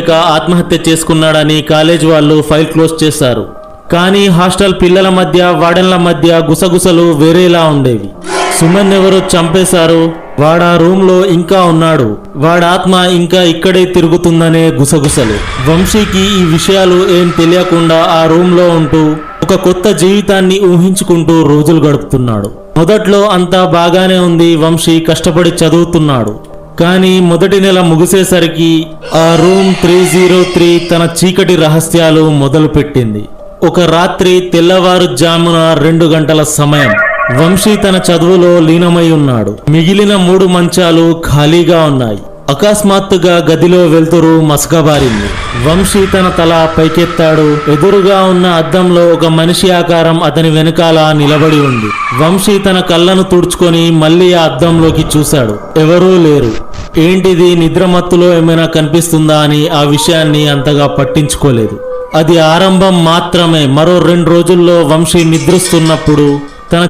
తట్టుకోలేక ఆత్మహత్య చేసుకున్నాడని కాలేజ్ వాళ్ళు ఫైల్ క్లోజ్ చేశారు. కానీ హాస్టల్ పిల్లల మధ్య వార్డెన్ల మధ్య గుసగుసలు వేరేలా ఉండేవి. సుమన్ ఎవరో చంపేశారు, వాడా రూమ్ లో ఇంకా ఉన్నాడు, వాడి ఆత్మ ఇంకా ఇక్కడే తిరుగుతుందనే గుసగుసలు. వంశీకి ఈ విషయాలు ఏం తెలియకుండా ఆ రూమ్ లో ఉంటూ ఒక కొత్త జీవితాన్ని ఊహించుకుంటూ రోజులు గడుపుతున్నాడు. మొదట్లో అంతా బాగానే ఉంది. వంశీ కష్టపడి చదువుతున్నాడు. కానీ మొదటి నెల ముగిసేసరికి ఆ రూమ్ 303 తన చీకటి రహస్యాలు మొదలుపెట్టింది. ఒక రాత్రి తెల్లవారుజామున 2 గంటల సమయం. వంశీ తన చదువులో లీనమై ఉన్నాడు. మిగిలిన 3 మంచాలు ఖాళీగా ఉన్నాయి. అకస్మాత్తుగా గదిలో వెలుతురు మసకబారింది. వంశీ తన తల పైకెత్తాడు. ఎదురుగా ఉన్న అద్దంలో ఒక మనిషి ఆకారం అతని వెనకాల నిలబడి ఉంది. వంశీ తన కళ్ళను తుడుచుకొని మళ్ళీ ఆ అద్దంలోకి చూశాడు. ఎవరూ లేరు. ఏంటిది, నిద్రమత్తులో ఏమైనా కనిపిస్తుందా అని ఆ విషయాన్ని అంతగా పట్టించుకోలేదు. అది ఆరంభం మాత్రమే. మరో 2 రోజుల్లో వంశీ నిద్రిస్తున్నప్పుడు